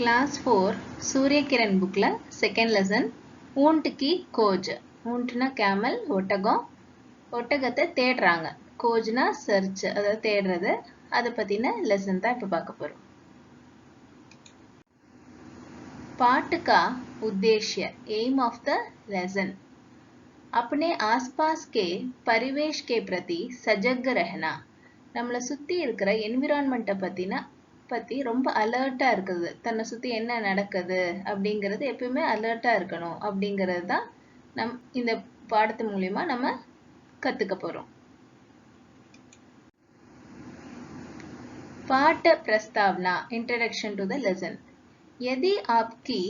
Class 4 Surya Kiran bookல second lesson ऊंट की खोज ऊंटனா camel ஒட்டகம் ஒட்டகத்தை தேடுறாங்க खोजना search அதாவது தேடுறது அத பத்தின lesson தான் இப்ப பார்க்க போறோம் पाठ का उद्देश्य aim of the lesson अपने आसपास के परिवेश के प्रति सजग रहना நம்மள சுத்தி இருக்கிற என்விரான்மெண்ட்டை பத்தி ரொம்ப அலர்ட்டா இருக்குது தன்னை சுத்தி என்ன நடக்குது அப்படிங்கறது எப்பவுமே அலர்ட்டா இருக்கணும் அப்படிங்கறது தான் இந்த பாடத்து மூலமா நம்ம கத்துக்க போறோம் पाठ प्रस्तावना इंट्रोडक्शन टू द लेसन यदि आपकी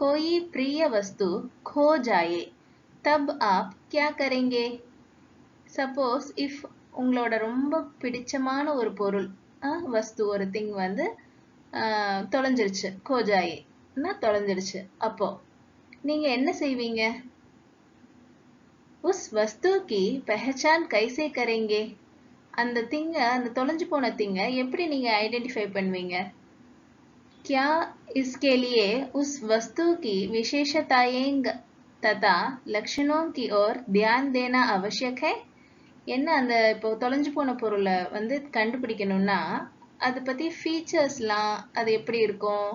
कोई प्रिय वस्तु खो जाए तब आप क्या करेंगे सपोज इफ உங்களோட ரொம்ப பிடிச்சமான ஒரு பொருள் वस्तु ஒரு திங் வந்து தொலைஞ்சிருச்சு கோஜாயினா தொலைஞ்சிருச்சு அப்போ நீங்க என்ன செய்வீங்க उस वस्तु की पहचान कैसे करेंगे அந்த திங்க அந்த தொலைஞ்சு போன திங்க எப்படி நீங்க ஐடென்டிஃபை பண்ணுவீங்க क्या इसके लिए उस वस्तु की विशेषताएं तथा लक्षणों की ओर ध्यान देना आवश्यक है என்ன அந்த இப்போ தொலைஞ்சு போன பொருளை வந்து கண்டுபிடிக்கணும்னா அதை பத்தி ஃபீச்சர்ஸ்லாம் அது எப்படி இருக்கும்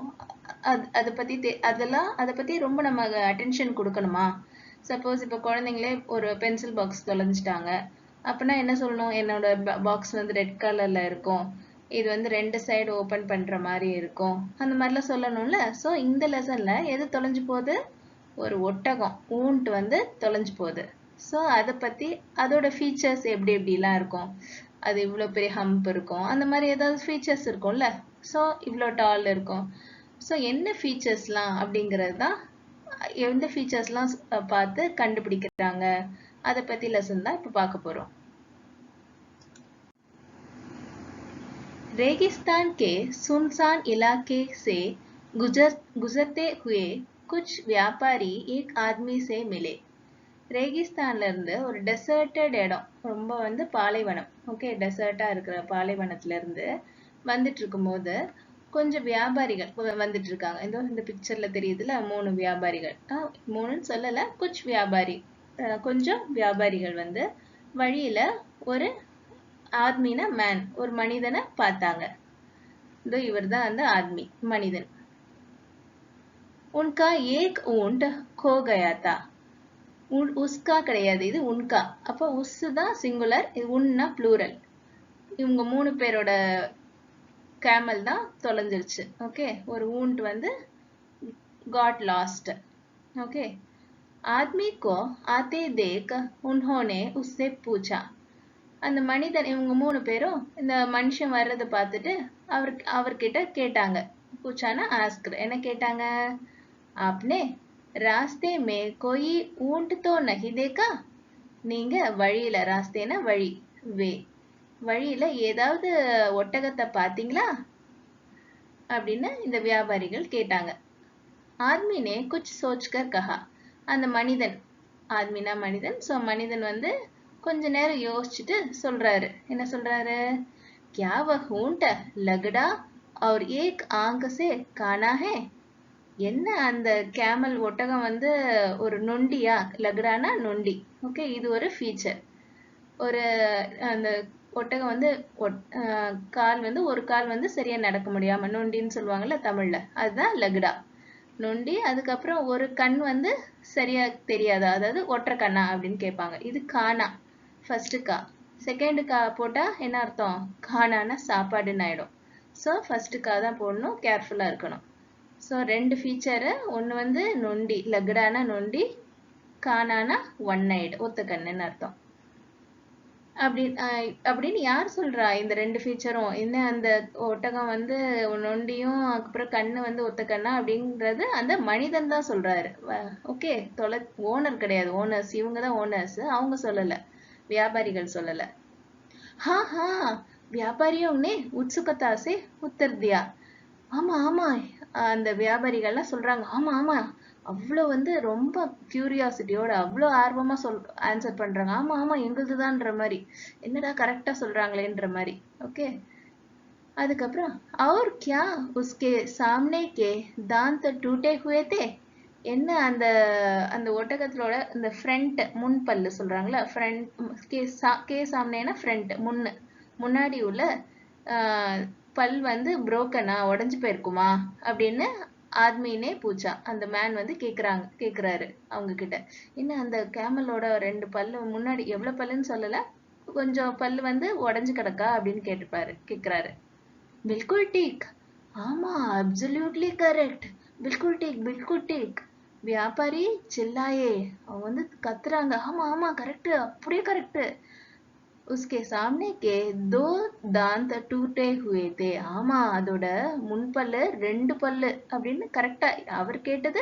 அதை பத்தி ரொம்ப நம்ம அட்டென்ஷன் கொடுக்கணுமா சப்போஸ் இப்போ குழந்தைங்களே ஒரு பென்சில் பாக்ஸ் தொலைஞ்சிட்டாங்க அப்படின்னா என்ன சொல்லணும் என்னோட பாக்ஸ் வந்து ரெட் கலர்ல இருக்கும் இது வந்து ரெண்டு சைடு ஓபன் பண்ற மாதிரி இருக்கும் அந்த மாதிரிலாம் சொல்லணும்ல சோ இந்த லெசன்ல எது தொலைஞ்சு போகுது ஒரு ஒட்டகம் ஊண்ட் வந்து தொலைஞ்சு போகுது சோ அத பத்தி அதோட ஃபீச்சர்ஸ் எப்படிலாம் இருக்கும் அது இவ்வளவு பெரிய ஹம்ப் இருக்கும் அந்த மாதிரி ஏதாவது ஃபீச்சர்ஸ் இருக்கும்ல சோ இவ்வளவு டால் இருக்கும் சோ என்ன ஃபீச்சர்ஸ்லாம் அப்படிங்கிறது தான் எந்த ஃபீச்சர்ஸ்லாம் பார்த்து கண்டுபிடிக்கிறாங்க அத பத்தி லெசன் தான் இப்ப பார்க்க போறோம் रेगिस्तान के सुनसान इलाके से गुजरते हुए कुछ व्यापारी एक आदमी से मिले ரேகிஸ்தான்ல இருந்து ஒரு டெசர்ட்டட் இடம் ரொம்ப வந்து பாலைவனம் ஓகே டெசர்ட்டா இருக்கிற பாலைவனத்துல இருந்து வந்துட்டு இருக்கும்போது கொஞ்சம் வியாபாரிகள் வந்துட்டு இருக்காங்க இந்த பிக்சர்ல தெரியுதுல 3 வியாபாரிகள் 3ன்னு சொல்லல குச் வியாபாரி கொஞ்சம் வியாபாரிகள் வந்து வழியில ஒரு ஆத்மினா மேன் ஒரு மனிதனை பார்த்தாங்க இதோ இவர்தான் அந்த ஆத்மி மனிதன் उनका एक ऊंट खो गया था உஸ்கா கிடையாது இது உன்கா அப்போ உஸ் தான் சிங்குலர் இது உன்னா ப்ளூரல் இவங்க 3 பேரோட கேமல் தான் தொலைஞ்சிருச்சு ஓகே ஒரு ஊண்ட் வந்து got lost ஓகே आदमी को आते देख उन्होंने उससे पूछा அந்த மனிதன் இவங்க 3 பேரும் இந்த மனுஷன் வர்றதை பார்த்துட்டு அவர்கிட்ட கேட்டாங்க பூச்சானா ஆஸ்க் என்ன கேட்டாங்க आपने रास्ते में कोई ऊंट तो नहीं देखा நீங்க வழியில ராஸ்தேனா வழி வே வழியில ஏதாவது ஒட்டகத்தை பாத்தீங்களா அப்படின்னு இந்த வியாபாரிகள் கேட்டாங்க ஆத்மி ने कुछ सोचकर कहा அந்த மனிதன் ஆத்மினா மனிதன் சோ மனிதன் வந்து கொஞ்ச நேரம் யோசிச்சுட்டு சொல்றாரு என்ன சொல்றாரு क्या वह ऊंट लगड़ा और एक आंख से काना है என்ன அந்த கேமல் ஒட்டகம் வந்து ஒரு நொண்டியா லக்டானா நொண்டி ஓகே இது ஒரு ஃபீச்சர் ஒரு அந்த ஒட்டகம் வந்து கால் வந்து ஒரு கால் வந்து சரியா நடக்க முடியாம நொண்டின்னு சொல்லுவாங்கல்ல தமிழ்ல அதுதான் லக்டா நொண்டி அதுக்கப்புறம் ஒரு கண் வந்து சரியா தெரியாதா அதாவது ஒற்றை கண்ணா அப்படின்னு கேட்பாங்க இது கானா ஃபர்ஸ்ட் கா செகண்ட் கா போட்டா என்ன அர்த்தம் கானானா சாப்பாடுன்னு ஆயிடும் சோ ஃபர்ஸ்ட் கா தான் போடணும் கேர்ஃபுல்லா இருக்கணும் சோ ரெண்டு ஃபீச்சர் ஒன்னு வந்து நொண்டி லக்டானா நொண்டி கானானா ஒன் ஐடு ஒத்த கண்ணுன்னு அர்த்தம் அப்படின்னு யார் சொல்றா இந்த ரெண்டு ஃபீச்சரும் என்ன அந்த ஒட்டகம் வந்து நொண்டியும் அப்புறம் கண்ணு வந்து ஒத்த கண்ணா அப்படின்றது அந்த மனிதன் தான் சொல்றாரு ஓகே ஓனர் கிடையாது ஓனர்ஸ் இவங்க தான் ஓனர்ஸ் அவங்க சொல்லல வியாபாரிகள் சொல்லல हाँ हाँ व्यापारियों ने उत्सुकता से उत्तर दिया ஆமா ஆமா அந்த வியாபாரிகள்லாம் சொல்றாங்க ஆமா ஆமா அவ்வளவு வந்து ரொம்ப கியூரியாசிட்டியோட அவ்வளவு ஆர்வமா ஆன்சர் பண்றாங்க ஆமா ஆமா எங்களுதுதான்ற மாதிரி என்னடா கரெக்டா சொல்றாங்களேன்ற மாதிரி ஓகே அதுக்கப்புறம் और क्या उसके सामने के दांत टूटे हुए थे. என்ன அந்த அந்த ஒட்டகத்தோட இந்த ஃப்ரண்ட் முன் பல்லு சொல்றாங்கல்ல, ஃப்ரண்ட் கே சாம்னேனா ஃப்ரண்ட் முன்னாடி உள்ள பல் வந்து புரோக்கனா உடஞ்சு போயிருக்குமா அப்படின்னு ஆத்மீனே பூச்சா, அந்த மேன் வந்து கேக்குறாரு அவங்க கிட்ட. என்ன அந்த கேமலோட 2 பல்லு முன்னாடி எவ்வளவு பல்லுன்னு சொல்லல, கொஞ்சம் பல்லு வந்து உடஞ்சு கிடக்கா அப்படின்னு கேக்குறாரு. बिल्कुल ठीक. ஆமா, அப்சல்யூட்லி கரெக்ட். बिल्कुल ठीक, बिल्कुल ठीक. வியாபாரி சில்லாயே, அவங்க வந்து கத்துறாங்க. ஆமா ஆமா கரெக்ட், அப்படியே கரெக்ட். उसके सामने के 2 दांत टूटे हुए थे. ஆமா, அதோட முன்பல்லு 2 பல்லு அப்படின்னு கரெக்டா அவர் கேட்டது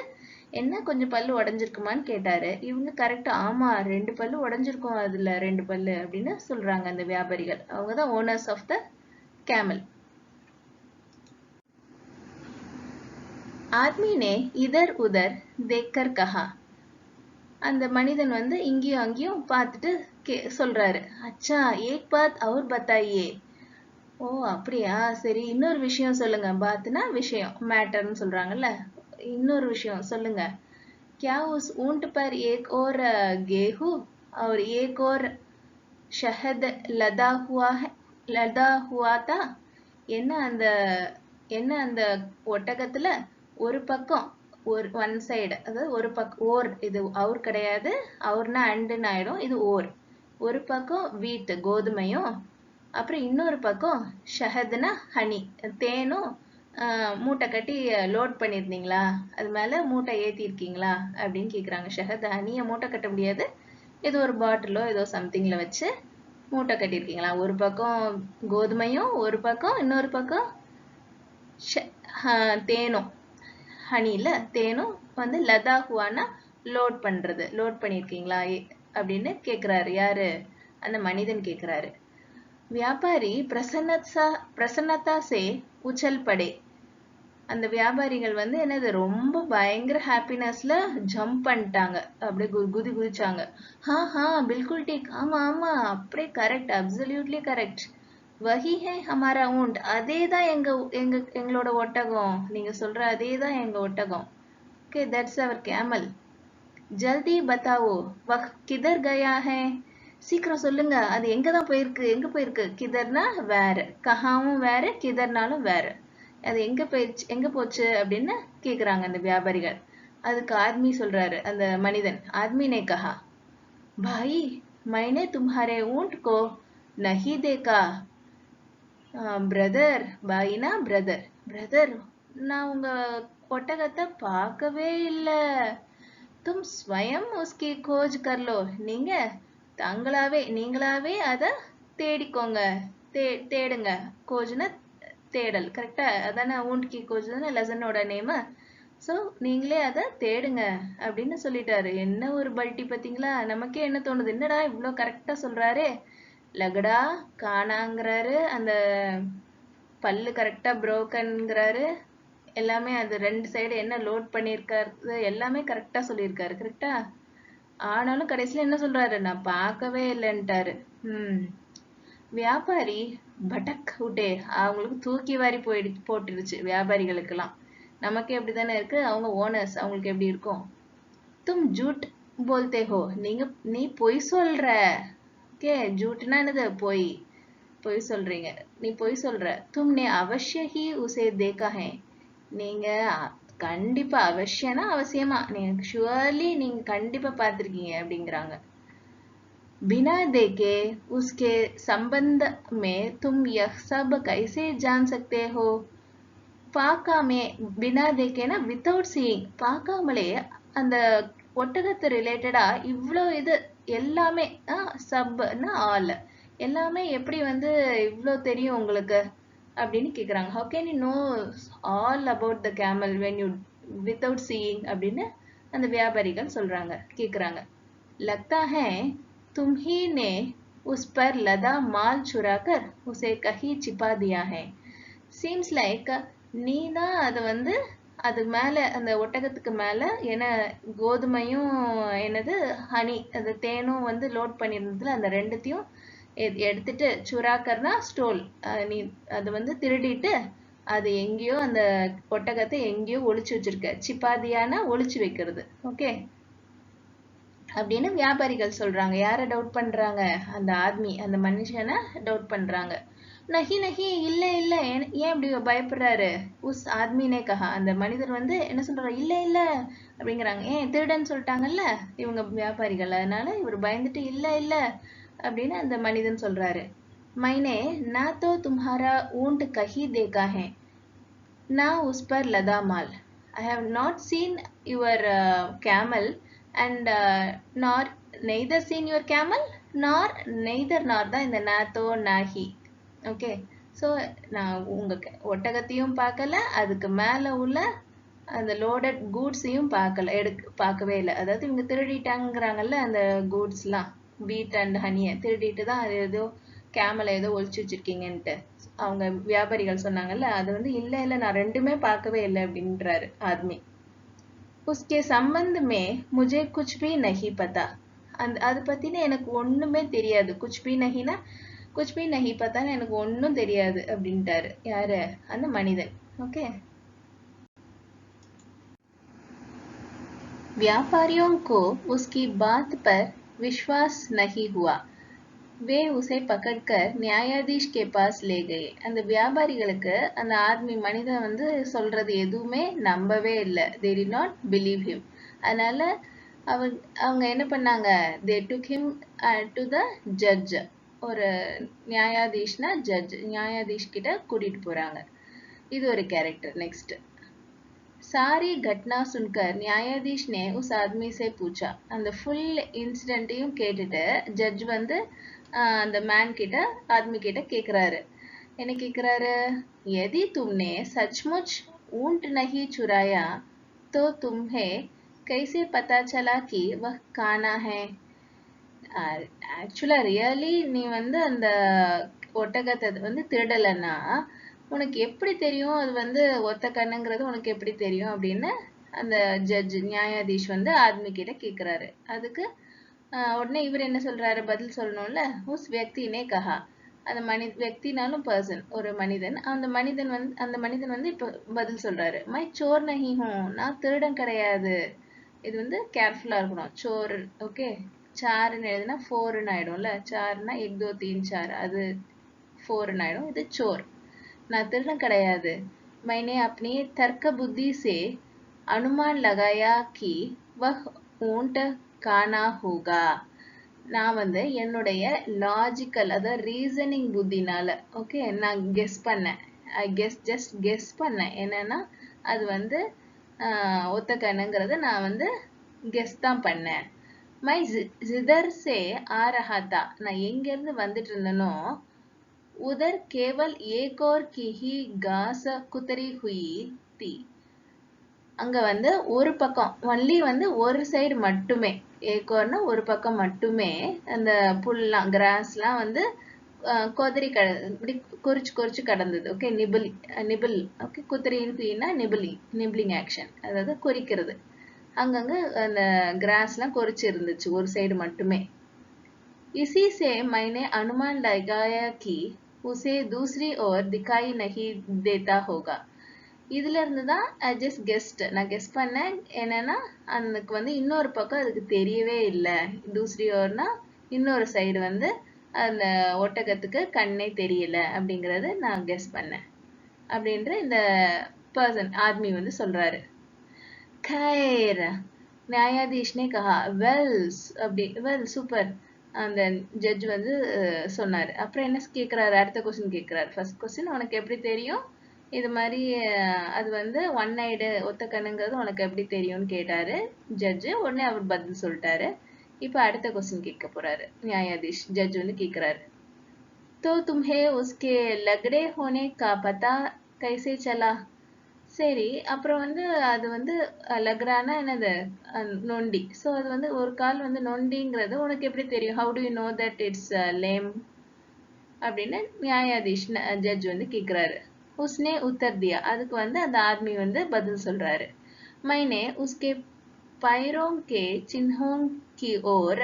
என்ன, கொஞ்சம் பல்லு உடைஞ்சிருக்குமான்னு கேட்டாரு. இவங்க கரெக்டா ஆமா 2 பல்லு உடைஞ்சிருக்கும், அதுல 2 பல்லு அப்படின்னு சொல்றாங்க அந்த வியாபாரிகள். அவங்கதான் ஓனர்ஸ் ஆஃப் த கேமல். आदमी ने इधर उधर देखकर कहा. அந்த மனிதன் வந்து இங்கேயும் அங்கேயும் பார்த்துட்டு சொல்றாரு. அச்சா ஏக் பாத் और बताइए. ஓ அப்படியா, சரி இன்னொரு விஷயம் சொல்லுங்க. பாத்னா விஷயம், மேட்டர்னு சொல்றாங்கல்ல, இன்னொரு விஷயம் சொல்லுங்க. क्या उस ऊंट पर एक और गेहूं और एक और शहद लदा हुआ था. என்ன அந்த ஒட்டகத்துல ஒரு பக்கம் ஒன் சைடு, அதாவது ஒரு பக்கம் ஓர், இது அவர் கிடையாது, அவர்னா அண்டுன்னு ஆயிடும், இது ஓர். ஒரு பக்கம் வீட் கோதுமையும், அப்புறம் இன்னொரு பக்கம் ஷஹத்னா ஹனி தேனும் மூட்டை கட்டி லோட் பண்ணிருந்தீங்களா, அது மேல மூட்டை ஏத்தி இருக்கீங்களா அப்படின்னு கேக்குறாங்க. ஷஹத் ஹனியை மூட்டை கட்ட முடியாது, ஏதோ ஒரு பாட்டிலோ ஏதோ சம்திங்ல வச்சு மூட்டை கட்டியிருக்கீங்களா. ஒரு பக்கம் கோதுமையும், ஒரு பக்கம் இன்னொரு பக்கம் தேனும், ஹனில தேனும் வந்து லதா ஹுவானா லோட் பண்றது, லோட் பண்ணிருக்கீங்களா அப்படின்னு கேக்குறாரு. யாரு, அந்த மனிதன் கேக்குறாரு. வியாபாரி பிரசன்னதா சே உச்சல் படே. அந்த வியாபாரிகள் வந்து என்னது ரொம்ப பயங்கர ஹாப்பினஸ்ல ஜம்ப் பண்ணிட்டாங்க, அப்படியே குதிச்சாங்க. ஹா ஹா பில்குல் டீக், ஆமா ஆமா அப்படியே கரெக்ட், அப்சல்யூட்லி கரெக்ட். வஹி ஹை ஹமாரா ஊண்ட், அதேதான் எங்களோட ஒட்டகம், நீங்க சொல்ற அதேதான் எங்க ஒட்டகம். Okay, that's our camel. ஜல்தி பத்தாவோ வஹ் கிதர் கயா ஹை. சீக்கிரம் சொல்லுங்க, அது எங்க போயிருக்கு. கிதர்னா வேற, கஹாவும் வேற, கிதர்னாலும் வேற. அது எங்க போச்சு அப்படின்னு கேக்குறாங்க அந்த வியாபாரிகள். அதுக்கு ஆத்மி சொல்றாரு, அந்த மனிதன், ஆத்மி நே கஹா, பாய் मैंने तुम्हारे ऊंट को नहीं देखा. பிரதர், பாயினா பிரதர், நான் உங்க ஒட்டகத்தை பார்க்கவே இல்லை. தும் ஸ்வயம் உஸ்கி கோஜ் கர்லோ. நீங்களாவே அத தேடிக்கோங்க, தேடுங்க. கோஜ்னா தேடல், கரெக்டா அதானே, ஊண்ட்கி கோஜ் தானே லெசனோட நேம். சோ நீங்களே அதை தேடுங்க அப்படின்னு சொல்லிட்டாரு. என்ன ஒரு பல்ட்டி பாத்தீங்களா. நமக்கே என்ன தோணுது, என்னடா இவ்வளவு கரெக்டா சொல்றாரு, லகடா காணாங்கிறாரு, அந்த பல்லு கரெக்டா புரோக்கன்ங்கிறாரு, எல்லாமே அது 2 சைடு என்ன லோட் பண்ணிருக்காரு எல்லாமே கரெக்டா சொல்லியிருக்காரு. கரெக்டா ஆனாலும் கடைசியில என்ன சொல்றாரு, நான் பார்க்கவே இல்லைன்ட்டாரு. வியாபாரி பட்டக் உட்டே, அவங்களுக்கு தூக்கி வாரி போட்டுருச்சு வியாபாரிகளுக்கு எல்லாம். நமக்கே அப்படித்தானே இருக்கு, அவங்க ஓனர்ஸ், அவங்களுக்கு எப்படி இருக்கும். தும் ஜூட் போல்தே ஹோ, நீ பொய் சொல்ற. ஓகே, ஜூட்னா என்னது, பொய் சொல்றீங்க, நீ பொய் சொல்ற. தும்னே அவசிய ஹி உசே தேக்கா ஹை, நீங்க கண்டிப்பா, அவசியம்னா அவசியமா, நீங்க ஷுவர்லி நீங்க கண்டிப்பா பார்த்திருக்கீங்க அப்படிங்கிறாங்க. बिना देखे उसके संबंध में तुम यह सब कैसे जान सकते हो. பார்க்காமே, பினா தேக்கேனா வித்தவுட் சீயிங், பார்க்காமலே அந்த ஒட்டகத்து ரிலேட்டடா இவ்வளோ இது எல்லாமே, சப்னா ஆல், எல்லாமே எப்படி வந்து இவ்வளோ தெரியும் உங்களுக்கு அப்படின்னு கேக்குறாங்க. how can you know all about the camel when you without seeing அப்படின்னு அந்த வியாபாரிகள் கேக்குறாங்க. लगता है तुम ही ने उस पर लदा माल चुराकर उसे कहीं छिपा दिया है. seems like நீ தான் அது வந்து அது மேல, அந்த ஒட்டகத்துக்கு மேல என்ன கோதுமையும் என்னது ஹனி, அந்த தேனும் வந்து லோட் பண்ணிருந்ததுல அந்த ரெண்டுத்தையும் எடுத்துட்டு சுராக்கர்னா ஸ்டோல், நீ அது வந்து திருடிட்டு அது எங்கேயோ அந்த ஒட்டகத்தை எங்கேயோ ஒளிச்சு வச்சிருக்க. சிப்பாதியானா ஒளிச்சு வைக்கிறது. ஓகே, அப்படின்னு வியாபாரிகள் சொல்றாங்க. யாரை டவுட் பண்றாங்க? அந்த ஆத்மி, அந்த மனுஷனை டவுட் பண்றாங்க. நஹி நஹி, இல்ல இல்ல, ஏன் இப்படி பயப்படுறாரு? உஸ் ஆத்மினே கஹா, அந்த மனிதர் வந்து என்ன சொல்றாரு? இல்ல இல்ல அப்படிங்கிறாங்க. ஏன் திருடன் சொல்லிட்டாங்கல்ல இவங்க வியாபாரிகள், அதனால இவர் பயந்துட்டு இல்ல இல்ல அப்படின்னு அந்த மனிதன் சொல்றாரு. மைனே நா தோ தும்ஹாரா ஊண்ட் கஹி தேகா ஹே, ना उस पर लदा माल. I have not seen your camel and nor neither seen your camel nor neither nor தான் இந்த நாத்தோ நாஹி. ஓகே, ஸோ நான் உங்க ஒட்டகத்தையும் பார்க்கல, அதுக்கு மேல உள்ள அந்த லோடட் கூட்ஸையும் பார்க்கவே இல்லை. அதாவது இவங்க திருடிட்டாங்கிறாங்கல்ல அந்த கூட்ஸ்லாம், வீட் அண்ட் ஹனியை திருடிட்டு தான் அது ஏதோ கேமலை ஏதோ ஒழிச்சு வச்சிருக்கீங்கன்ட்டு அவங்க வியாபாரிகள் சொன்னாங்கல்ல, அது வந்து இல்ல இல்ல நான் ரெண்டுமே பார்க்கவே இல்லை அப்படின்றாரு ஆத்மி. उसके संबंध में मुझे कुछ भी नहीं पता. அது பத்தின எனக்கு ஒண்ணுமே தெரியாது. कुछ भी नहींனா कुछ भी नहीं पताன்னு எனக்கு ஒன்னும் தெரியாது அப்படின்ட்டாரு. யாரு? அந்த மனிதன். ஓகே, व्यापारियों को उसकी बात पर विश्वास नहीं हुआ. वे उसे पकड़कर न्यायाधीश के पास ले गए. அந்த வியாபாரிகளுக்கு அந்த ஆத்மி மனிதன் வந்து சொல்றது எதுவுமே நம்பவே இல்லை. they did not believe him. அதனால அவங்க என்ன பண்ணாங்க? they took him to the judge. ஒரு நியாயாதீஷ்னா ஜட்ஜ், நியாயாதீஷ் கிட்ட கூட்டிட்டு போறாங்க. இது ஒரு கேரக்டர். நெக்ஸ்ட், सारी घटना सुनकर न्यायाधीश ने उस आदमी से पूछा. அந்த ஃபுல் இன்சிடென்ட்டையும் கேட்டுட்டு ஜட்ஜ் வந்து அந்த மேன் கிட்ட, ஆத்மி கிட்ட கேக்குறாரு. என்ன கேக்குறாரு? यदि तुमने सचमुच ऊंट नहीं चुराया तो तुम्हें कैसे पता चला कि वह काना है? ஆக்சுவலா ரியலி நீ வந்து அந்த ஒட்டகத்தை வந்து திருடலைன்னா உனக்கு எப்படி தெரியும் அது வந்து ஒத்த கண்ணுங்கிறது உனக்கு எப்படி தெரியும் அப்படின்னு அந்த ஜட்ஜ், நியாயாதீஷ் வந்து ஆத்மி கிட்ட கேக்குறாரு. அதுக்கு உடனே இவர் என்ன சொல்றாரு? பதில் சொல்லணும்ல. உஸ் வியக்தினே கஹா, அந்த வியக்தினாலும் பர்சன், ஒரு மனிதன். அந்த மனிதன் வந்து இப்ப பதில் சொல்றாரு. மை சோர் நஹி ஹூம், நான் திருடன் கிடையாது. இது வந்து கேர்ஃபுல்லா இருக்கணும். சோர், ஓகே, சாருன்னு எழுதுனா ஃபோர்னு ஆயிடும்ல. சார்னா एक दो तीन चार, அது ஃபோர்னு ஆயிடும். இது சோர், நான் திருடன் கிடையாது. मैंने अपनी तर्क बुद्धि से अनुमान लगाया कि वह ऊंट काना होगा. நான் வந்து என்னுடைய லாஜிக்கல், அதாவது ரீசனிங் புத்தினால, ஓகே, நான் கெஸ் பண்ணேன். ஜஸ்ட் கெஸ் பண்ணேன். என்னன்னா அது வந்து ஒத்த கண்ணுங்கிறத நான் வந்து கெஸ் தான் பண்ணேன். மை जिधर से आ रहा था, நான் எங்க இருந்து வந்துட்டு இருந்தனோ, उधर केवल एक और की ही घास कुतरी हुई थी. அங்க வந்து ஒரு பக்கம், ஒன்லி வந்து ஒரு சைடு மட்டுமே, ஏக்கோர்னா ஒரு பக்கம் மட்டுமே அந்த புல்லாம், கிராஸ்லாம் வந்து கொதறி இப்படி குறிச்சு கடந்தது. Okay, nibble. ஓகே, குத்தரின்னு குயின்னா நிபிளிங் ஆக்ஷன், அதாவது குறிக்கிறது. அங்கங்க அந்த கிராஸ்லாம் குறிச்சு இருந்துச்சு ஒரு சைடு மட்டுமே. इसी से मैंने अनुमान लगाया कि उसे दूसरी ओर दिखाई नहीं देता होगा. இதுல இருந்து தான் ஜஸ்ட் கெஸ்ட், நான் கெஸ் பண்ணேன். என்னன்னா அதுக்கு வந்து இன்னொரு பக்கம் அதுக்கு தெரியவே இல்லை. தூசரி ஓர்னா இன்னொரு சைடு வந்து அந்த ஒட்டகத்துக்கு கண்ணே தெரியல அப்படிங்கறது நான் கெஸ் பண்ணேன் அப்படின்ற இந்த பர்சன், ஆத்மி வந்து சொல்றாரு. खैर, न्यायाधीश ने कहा, வெல் சூப்பர், அந்த ஜட்ஜ் வந்து சொன்னாரு. அப்புறம் என்ன கேக்குறாரு? அடுத்த கொஸ்டின் கேக்குறாரு. ஃபர்ஸ்ட் கொஸ்டின், உனக்கு எப்படி தெரியும் இது மாதிரி அது வந்து ஒன் ஐடு ஒத்த கண்ணுங்கிறது உனக்கு எப்படி தெரியும்னு கேட்டாரு ஜட்ஜ். உடனே அவர் பதில் சொல்லிட்டாரு. இப்ப அடுத்த கொஸ்டின் கேட்க போறாரு நியாயாதீஷ். ஜட்ஜ் வந்து கேக்குறாரு, तो तुम्हें उसके लगड़े होने का पता कैसे चला? சரி, அப்புறம் வந்து அது வந்து லக்ரானா என்னது? நொண்டி. ஸோ அது வந்து ஒரு கால் வந்து நொண்டிங்கிறது உனக்கு எப்படி தெரியும்? How do you know that it's lame அப்படின்னு நியாயாதீஷ் ஜட்ஜ் வந்து கேக்குறாரு. உஸ்னே உத்தர் தியா, அதுக்கு வந்து அந்த ஆத்மி வந்து பதில் சொல்றாரு. मैंने उसके पैरों के चिन्हों की ओर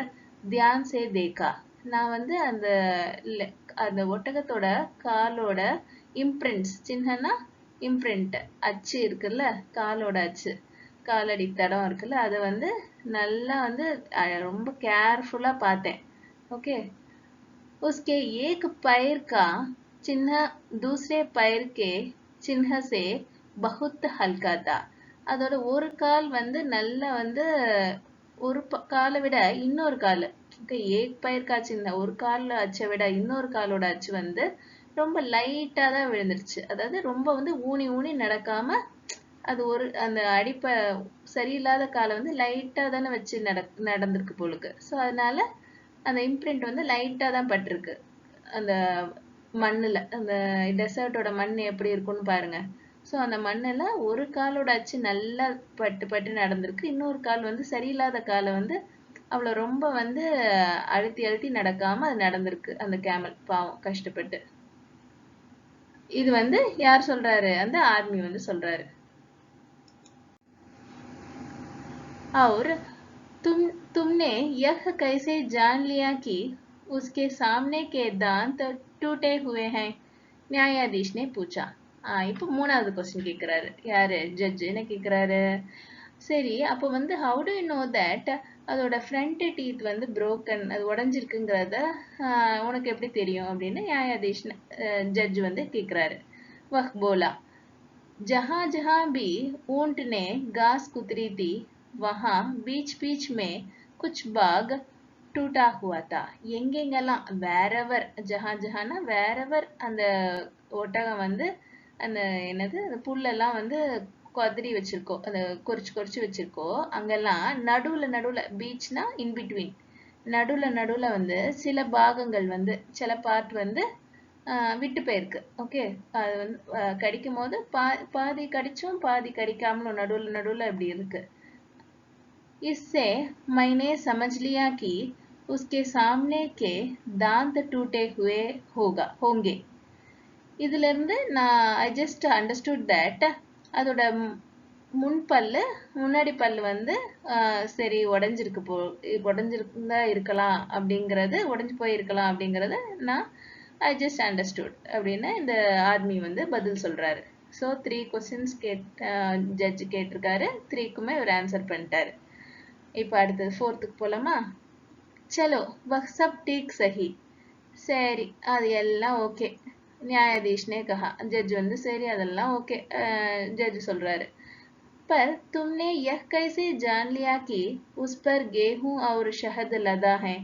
ध्यान से देखा. நான் வந்து அந்த ஒட்டகத்தோட காலோட இம்ப்ரிண்ட்ஸ், சின்னன்னா இம்ப்ரிண்ட், அச்சு இருக்குல்ல, காலோட அச்சு, காலடி தடம் இருக்குல்ல, அதை வந்து நல்லா வந்து ரொம்ப கேர்ஃபுல்லா பார்த்தேன். ஓகே. उसके एक पैर का चिन्ह दूसरे पैर के चिन्ह से बहुत हल्का था. அதோட ஒரு கால் வந்து நல்லா வந்து ஒரு காலை விட இன்னொரு கால், ஓகே, ஏக் பயிர் கா சின்ன ஒரு கால் அச்சை விட இன்னொரு காலோட அச்சு வந்து ரொம்ப லைட்டா தான் விழுந்துருச்சு. அதாவது ரொம்ப வந்து ஊனி ஊனி நடக்காம, அது ஒரு அந்த சரியில்லாத காலை வந்து லைட்டா தானே வச்சு நடந்திருக்கு போலுக்கு. ஸோ அதனால அந்த இம்ப்ரிண்ட் வந்து லைட்டா தான் பட்டிருக்கு அந்த மண்ணுல. அந்த டெசர்ட்டோட மண் எப்படி இருக்கும்னு பாருங்க. ஸோ அந்த மண்ணுல ஒரு காலோட அச்சு நல்லா பட்டு பட்டு நடந்திருக்கு, இன்னொரு கால் வந்து சரியில்லாத காலை வந்து அவ்வளோ ரொம்ப வந்து அழுத்தி அழுத்தி நடக்காம அது நடந்திருக்கு அந்த கேமல். பாவம், கஷ்டப்பட்டு. இது வந்து யார் சொல்றாரு? அந்த ஆர்மி வந்து சொல்றாரு. और तुमने यह कैसे जान लिया कि उसके सामने के दांत टूटे हुए हैं? न्यायाधीश ने पूछा. இப்போ மூணாவது கொஸ்டின் கேட்கிறாரு. யாரு? ஜட்ஜ் என்ன கேட்கிறாரு? சரி, அப்போ வந்து how do you know that அதோட ஃப்ரண்ட் டீத் வந்து புரோக்கன், அது உடஞ்சிருக்குங்கிறத உனக்கு எப்படி தெரியும் அப்படின்னு நியாயாதீஷ் ஜட்ஜ் வந்து கேட்கிறாரு. வஹ் போலா, जहां जहां भी ऊंट ने घास कुतरी थी वहां बीच बीच में कुछ भाग टूटा हुआ था. எங்கெங்கெல்லாம், வேறவர், ஜஹா ஜஹானா வேறவர், அந்த ஒட்டகம் வந்து அந்த என்னது அந்த புல்லெல்லாம் வந்து கொதறி வச்சிருக்கோ, அந்த கொறிச்சு கொறிச்சு வச்சிருக்கோ, அங்கெல்லாம் நடுவுல நடுவுல, பீச்னா இன் பிட்வீன், நடுவுல நடுவுல வந்து சில பாகங்கள் வந்து, சில பார்ட் வந்து விட்டு போயிருக்கு. ஓகே. அது வந்து கடிக்கும் போது பாதி கடிச்சும் பாதி கடிக்காமலும் நடுவுல நடுவுல இப்படி இருக்கு. इससे मैंने समझ लिया कि उसके सामने के दांत टूटे हुए होंगे. இதுல இருந்து நான் ஐ ஜஸ்ட் அண்டர்ஸ்டுட் தட் அதோட முன்பல்லு, முன்னாடி பல்லு வந்து சரி உடஞ்சிருந்தா இருக்கலாம் அப்படிங்கறது, உடஞ்சு போயிருக்கலாம் அப்படிங்கறது நான் ஐ ஜஸ்ட் அண்டர்ஸ்டுட் அப்படின்னு இந்த ஆர்மி வந்து பதில் சொல்றாரு. ஸோ 3 கொஸ்டின்ஸ் ஜட்ஜ் கேட்டிருக்காரு, 3க்குமே ஒரு ஆன்சர் பண்ணிட்டாரு. இப்போ அடுத்தது 4த்துக்கு போலாமா? சலோ வஹ் சப் டீக் சஹி. சரி, அது எல்லாம் ஓகே. நியாயாதீஷ்னே கஹா, ஜட்ஜ் வந்து சரி அதெல்லாம் ஓகே ஜட்ஜ் சொல்றாரு. पर तुमने यह कैसे जान लिया कि उस पर गेहूं और शहद लदा है?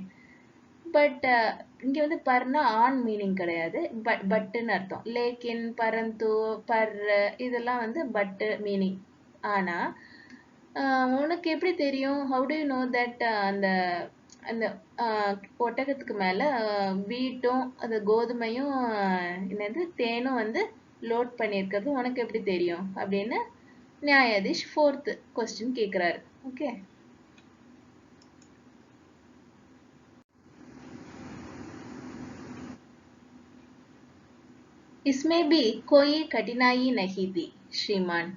பட் இங்க வந்து பர்னா ஆன் மீனிங் கிடையாது, பட்டுன்னு அர்த்தம். லேக்கின், பரந்து, பர், இதெல்லாம் வந்து பட்டு மீனிங். ஆனா உனக்கு எப்படி தெரியும்? How do you know that அந்த அந்த ஒட்டகத்துக்கு மேல வீட்டும் அது கோதுமையும் என்னது தேனும் வந்து லோட் பண்ணியிருக்கிறது உனக்கு எப்படி தெரியும் அப்படின்னு நியாயாதீஷ் 4th கொஸ்டின் கேட்கிறாரு. ஓகே. इसमें भी कोई कठिनाई नहीं थी श्रीमान,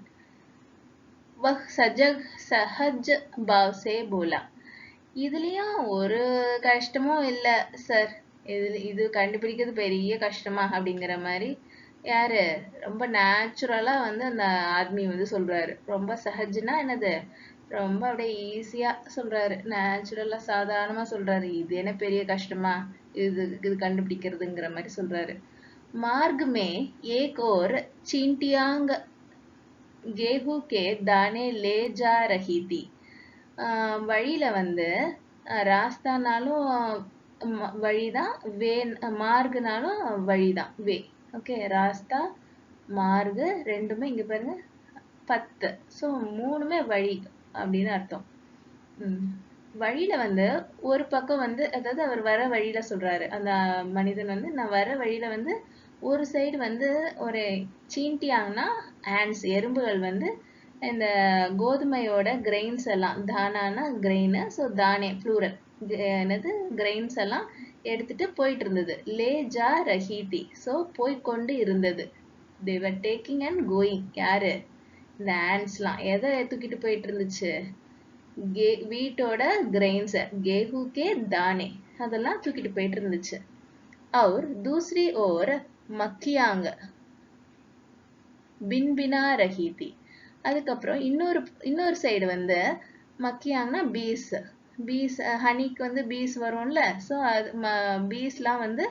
वह सहज भाव से बोला. இதுலயும் ஒரு கஷ்டமும் இல்ல சார், இது கண்டுபிடிக்கிறது பெரிய கஷ்டமா அப்படிங்கிற மாதிரி யாரு ரொம்ப நேச்சுரலா வந்து அந்த ஆர்மி வந்து சொல்றாரு. ரொம்ப சஹஜ்னா என்னது, ரொம்ப அப்படியே ஈஸியா சொல்றாரு, நேச்சுரலா சாதாரணமா சொல்றாரு. இது என்ன பெரிய கஷ்டமா இது கண்டுபிடிக்கிறதுங்கிற மாதிரி சொல்றாரு. मार्ग में एक और चींटियांग गेहूं के दाने ले जा रही थी. வழியில வந்து ராஸ்தானாலும் வழிதான், வே மார்குனாலும் வழிதான், வே. ஓகே, ராஸ்தா மார்கு ரெண்டுமே இங்க பாருங்க 10. ஸோ 3மே வழி அப்படின்னு அர்த்தம். வழியில வந்து ஒரு பக்கம் வந்து, அதாவது அவர் வர வழியில சொல்றாரு அந்த மனிதன் வந்து, நான் வர வழியில வந்து ஒரு சைடு வந்து ஒரு சீண்டியாங்கன்னா ஆண்ட்ஸ், எறும்புகள் வந்து இந்த கோதுமையோட கிரெயின்ஸ் எல்லாம், தானானா கிரெயின், ஸோ தானே ப்ளூரல், என்னது கிரெயின்ஸ் எல்லாம் எடுத்துட்டு போயிட்டு இருந்தது. லே ஜா ரஹீதி, ஸோ போய்கொண்டு இருந்தது. they were taking and going. யாரு? இந்த ஆண்ட்ஸ்லாம் எதை தூக்கிட்டு போயிட்டு இருந்துச்சு? வீட்டோட கிரெயின்ஸ், கேஹூ கே தானே, அதெல்லாம் தூக்கிட்டு போயிட்டு இருந்துச்சு. और दूसरी ओर मक्खियांग பின்பினா ரஹி தி. அதுக்கப்புறம் இன்னொரு சைடு வந்து மக்கியாங்கன்னா பீஸ் ஹனிக்கு வந்து பீஸ் வரும்ல. ஸோ அது பீஸ்லாம் வந்து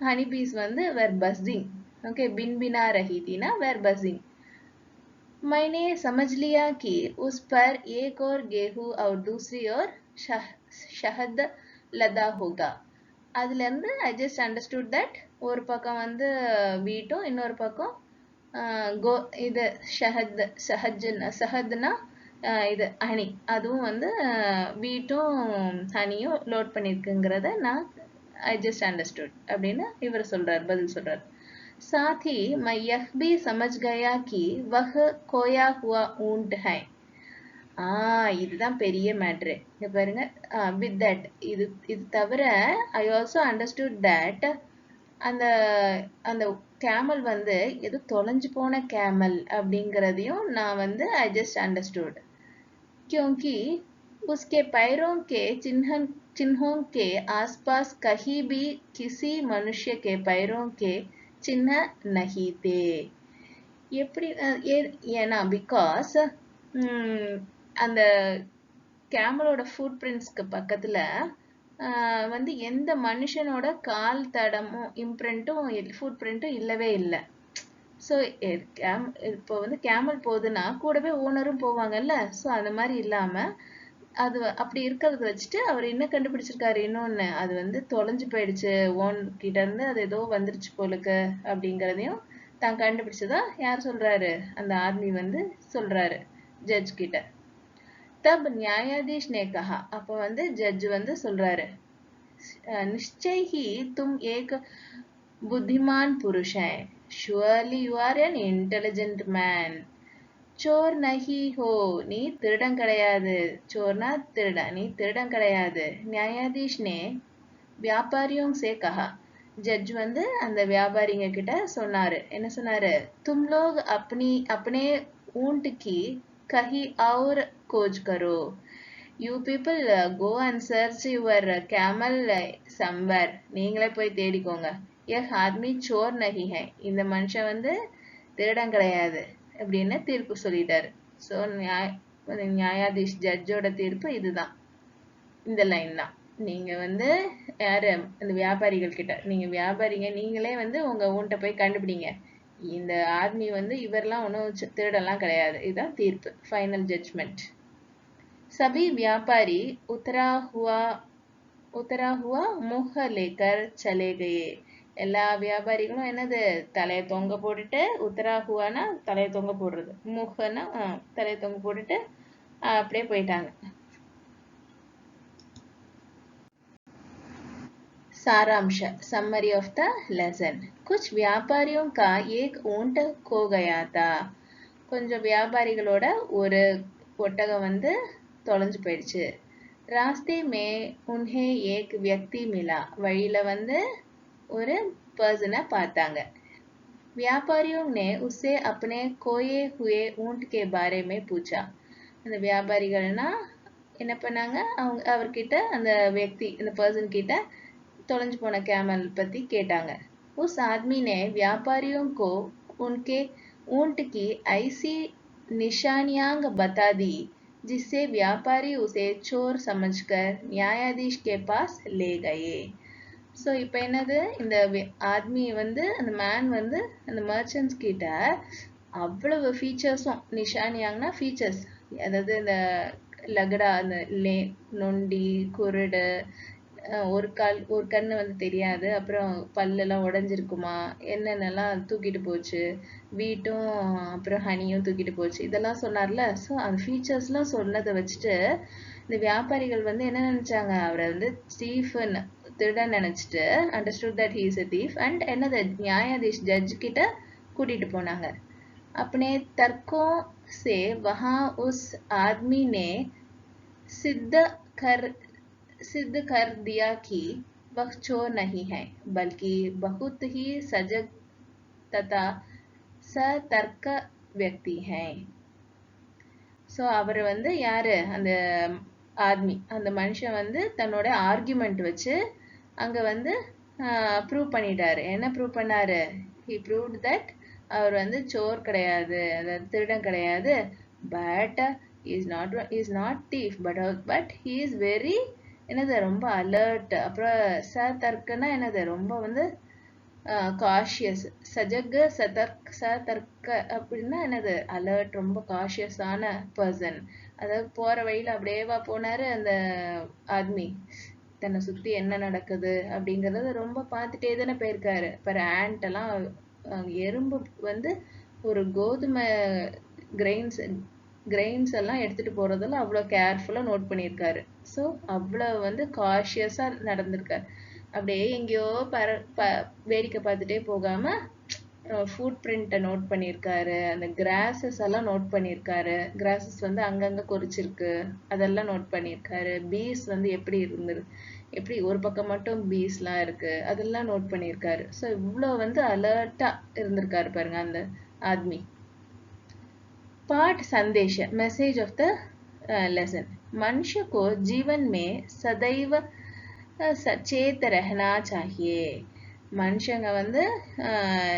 ஹனி பீஸ் வந்து வேர் பஸ்ஸிங். ओके बिन रही थी ना वेर बजिंग. मैंने समझ लिया कि उस पर एक और गेहूं और दूसरी ओर शहद लदा होगा. அதுல இருந்து ஐ ஜஸ்ட் அண்டர்ஸ்டுட் தட் ஒரு பக்கம் வந்து வீட்டும் இன்னொரு பக்கம் இது ஷஹத்னா இது ஹனி, அதுவும் வந்து வீட்டும் ஹனியும் லோட் பண்ணிருக்குங்கிறத நான் ஐ ஜஸ்ட் அண்டர்ஸ்டுட் அப்படின்னு இவர் சொல்றாரு, பதில் சொல்றாரு. साथ ही मैं यह भी समझ गया कि वह खोया हुआ ऊंट है. இதுதான் பெரிய மேட்ரு. இங்க பாருங்க, வித் தட் இது தவிர ஐ ஆல்சோ அண்டர்ஸ்டுட் தட் அந்த அந்த கேமல் வந்து எது தொலைஞ்சு போன கேமல் அப்படிங்கிறதையும் நான் வந்து ஐ ஜஸ்ட் அண்டர்ஸ்டுட். क्योंकि उसके पैरों के चिन्हों के आसपास कहीं भी किसी मनुष्य के पैरों के சின்ன நஹிதே. எப்படி ஏன்னா பிகாஸ் அந்த கேமலோட ஃபுட் பிரிண்ட்ஸ்க்கு பக்கத்துல வந்து எந்த மனுஷனோட கால் தடமும் இம்ப்ரிண்ட்டும் ஃபுட் பிரிண்ட்டும் இல்லவே இல்லை. ஸோ இப்போ வந்து கேமல் போகுதுன்னா கூடவே ஓனரும் போவாங்கல்ல. ஸோ அந்த மாதிரி இல்லாம அது அப்படி இருக்கிறத வச்சுட்டு அவர் என்ன கண்டுபிடிச்சிருக்காரு, இன்னொன்னு அது வந்து தொலைஞ்சு போயிடுச்சு, ஓன் கிட்ட இருந்து அது ஏதோ வந்துருச்சு போலுக்கு அப்படிங்கிறதையும் தான் கண்டுபிடிச்சதா யார் சொல்றாரு, அந்த ஆர்மி வந்து சொல்றாரு ஜட்ஜ் கிட்ட. தப் நியாயாதீஷ் நே கஹா, அப்ப வந்து ஜட்ஜ் வந்து சொல்றாரு, நிச்சய் ஹி தும் ஏக் புத்திமான் புருஷ है, surely you are an intelligent man. चोर नहीं हो, நீ திருடன் கிடையாது. चोरना திருடன், நீ திருடன் கிடையாது. न्यायाधीश ने व्यापारियों से कहा, जज வந்து அந்த வியாபாரிங்க கிட்ட சொன்னாரு, என்ன சொன்னாரு, तुम लोग अपने ऊंट की कहीं और खोज करो. You people go and search your camel somewhere. நீங்களே போய் தேடிக்கோங்க. यह आदमी चोर नहीं है, இந்த மனுஷன் வந்து திருடன் கிடையாது அப்படின்னு தீர்ப்பு சொல்லிட்டாரு. ஸோ நியாயாதீஷ் ஜட்ஜோட தீர்ப்பு இதுதான், இந்த லைன் தான். நீங்க வந்து யாரு, அந்த வியாபாரிகள் கிட்ட, நீங்க வியாபாரிங்க நீங்களே வந்து உங்க ஊன்ட்ட போய் கண்டுபிடிங்க, இந்த ஆர்மி வந்து இவரெல்லாம் ஒன்றும் திருடெல்லாம் கிடையாது. இதுதான் தீர்ப்பு, ஃபைனல் ஜட்ஜ்மெண்ட். சபி வியாபாரி உத்தரா हुआ मुंह लेकर चले गए. எல்லா வியாபாரிகளும் என்னது, தலையை தொங்க போட்டுட்டு, உத்தரா ஹுவானா தலையை தொங்க போடுறது, முகனா தலையை தொங்க போட்டுட்டு அப்படியே போயிட்டாங்க. सारांश, समरी ऑफ द लेसन. कुछ व्यापारियों का एक ऊंट खो गया था. கொஞ்சம் வியாபாரிகளோட ஒரு ஒட்டகம் வந்து தொலைஞ்சு போயிடுச்சு. रास्ते में उन्हें एक व्यक्ति मिला. வழியில வந்து ஒரு पर्सனை பார்த்தாங்க. व्यापारियों ने उससे अपने खोए हुए ऊंट के बारे में पूछा. அந்த வியாபாரிகள்னா என்ன பண்ணாங்க, அவர்கிட்ட அந்த व्यक्ति அந்த पर्सन கிட்ட தொலைஞ்சு போன கேமல் பத்தி கேட்டாங்க. उस आदमी ने व्यापारियों को उनके ऊंट की ऐसी निशानियां बता दी जिससे व्यापारी उसे चोर समझकर न्यायाधीश के पास ले गए. ஸோ இப்போ என்னது, இந்த ஆர்மி வந்து அந்த மேன் வந்து அந்த மர்ச்சன்ட்ஸ் கிட்ட அவ்வளவு ஃபீச்சர்ஸும், நிஷானியாங்கன்னா ஃபீச்சர்ஸ், அதாவது இந்த லகடா, அந்த நொண்டி, குருடு, ஒரு கண்ணு வந்து தெரியாது, அப்புறம் பல்லெல்லாம் உடஞ்சிருக்குமா, என்னென்னலாம் தூக்கிட்டு போச்சு, வீட்டும் அப்புறம் ஹனியும் தூக்கிட்டு போச்சு, இதெல்லாம் சொன்னார்ல. ஸோ அந்த ஃபீச்சர்ஸ்லாம் சொன்னதை வச்சுட்டு இந்த வியாபாரிகள் வந்து என்ன நினைச்சாங்க, அவரை வந்து ஸ்டீஃபன் திருடன் நினைச்சிட்டு understood that he is a thief and என்னது நியாயாதீஷ் ஜட்ஜ் கிட்ட கூட்டிட்டு போனாங்க. अपने तर्कों से वहां उस आदमी ने सिद्ध कर दिया कि वह चोर नहीं है बल्कि बहुत ही सजग तथा सतर्क व्यक्ति है. ஸோ அவர் வந்து யாரு, அந்த ஆர்மி, அந்த மனுஷன் வந்து தன்னோட ஆர்குமெண்ட் வச்சு அங்க வந்து ப்ரூவ் பண்ணிட்டாரு. என்ன ப்ரூவ் பண்ணாரு? he proved that அவர் வந்து சோர் கிடையாது, அதாவது திருடன் கிடையாது. But is not thief, but he is very என்னது ரொம்ப அலர்ட். அப்புறம் சதர்க்கனா என்னது ரொம்ப வந்து காஷியஸ். சஜக சதர்க்க அப்படின்னா என்னது அலர்ட், ரொம்ப காஷியஸான பர்சன். அதாவது போற வழியில அப்படியேவா போனாரு அந்த ஆத்மி, தன்னை சுத்தி என்ன நடக்குது அப்படிங்கறத ரொம்ப பார்த்துட்டே தானே போயிருக்காரு. பாரு ஆண்ட் எல்லாம் எறும்பு வந்து ஒரு கோதுமை கிரெயின்ஸ் எல்லாம் எடுத்துட்டு போறதெல்லாம் அவ்வளவு கேர்ஃபுல்லா நோட் பண்ணியிருக்காரு. ஸோ அவ்வளவு வந்து காஷியஸா நடந்திருக்காரு. அப்படியே எங்கேயோ வேடிக்கை பார்த்துட்டே போகாம ஃபுட் பிரிண்ட்டை நோட் பண்ணியிருக்காரு. அந்த கிராஸஸ் எல்லாம் நோட் பண்ணியிருக்காரு. கிராஸஸ் வந்து அங்கங்க குறிச்சிருக்கு, அதெல்லாம் நோட் பண்ணியிருக்காரு. பீஸ் வந்து எப்படி ஒரு பக்கம் மட்டும் பீஸ்லாம் இருக்கு, அதெல்லாம் நோட் பண்ணியிருக்காரு. ஸோ இவ்வளோ வந்து அலர்ட்டா இருந்திருக்காரு பாருங்க அந்த ஆத்மி. पाठ संदेश मैसेज ऑफ द लेसन। मनुष्य को जीवन में सदैव सचेत रहना चाहिए। மனுஷங்க வந்து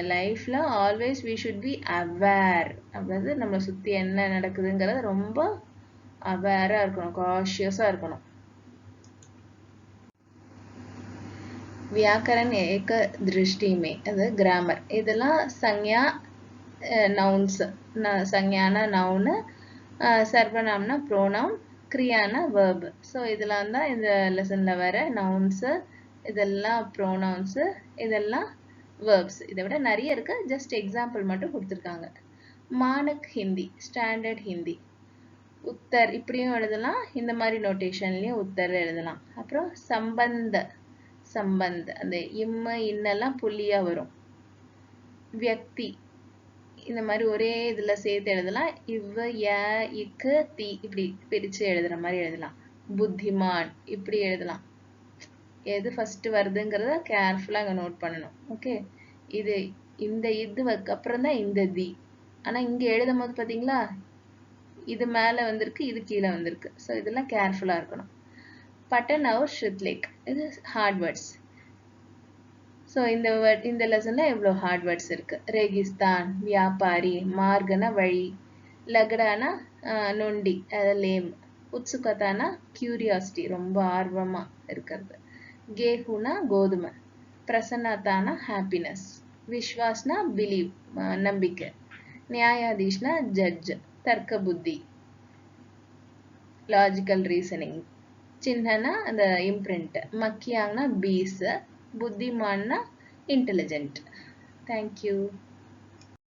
லைஃப்ல always we should be aware. அதாவது நம்மளை சுத்தி என்ன நடக்குதுங்கிறத ரொம்ப அவேரா இருக்கணும், காஷியஸா இருக்கணும். व्याकरण एक दृष्टि में அது கிராமர். இதெல்லாம் சங்யா நவுன்ஸ். சங்ஞானா நவுனு, சர்வநாம்னா ப்ரோனவுன், கிரியானா வேர்பு. ஸோ இதெல்லாம் தான் இந்த லெசன்ல வர நவுன்ஸு, இதெல்லாம் ப்ரோனவுன்ஸு, இதெல்லாம் வேர்ப்ஸ். இதை விட நிறைய இருக்கு, ஜஸ்ட் எக்ஸாம்பிள் மட்டும் கொடுத்துருக்காங்க. மானக் ஹிந்தி, ஸ்டாண்டர்ட் ஹிந்தி. உத்தர் இப்படியும் எழுதலாம், இந்த மாதிரி நோட்டேஷன்லயும் உத்தர் எழுதலாம். அப்புறம் சம்பந்த அந்த இன்னெல்லாம் புள்ளியா வரும். வியக்தி இந்த மாதிரி ஒரே இதுல சேர்த்து எழுதலாம். இக்கு தி இப்படி பிரிச்சு எழுதுற மாதிரி எழுதலாம். புத்திமான் இப்படி எழுதலாம். எது ஃபர்ஸ்ட் வருதுங்கிறத கேர்ஃபுல்லா அங்க நோட் பண்ணணும். ஓகே, இந்த இதுக்கு அப்புறம் தான் இந்த தி. ஆனா இங்க எழுதும் போது பாத்தீங்களா, இது மேல வந்திருக்கு, இது கீழே வந்திருக்கு. ஸோ இதெல்லாம் கேர்ஃபுல்லா இருக்கணும். பட்டன் அவர் ஷ்ருத்லேக், இது ஹார்ட் வேர்ட்ஸ். ஸோ இந்த லெசன்ல எவ்வளோ ஹார்ட் வேர்ட்ஸ் இருக்கு. ரெகிஸ்தான், வியாபாரி, மார்கனா வழி, லகடானா நொண்டி, லேம், உத்சுகதானா கியூரியாசிட்டி ரொம்ப ஆர்வமா இருக்கிறது, கேஹுனா கோதுமை, பிரசன்னதானா ஹாப்பினஸ், விஸ்வாஸ்னா பிலீவ் நம்பிக்கை, நியாயாதீஷ்னா ஜட்ஜ் தர்க்க புத்தி லாஜிக்கல் ரீசனிங், சின்னனா அந்த இம்ப்ரிண்ட், மக்கியாங்னா பீஸ், புத்திமான்னா intelligent. Thank you.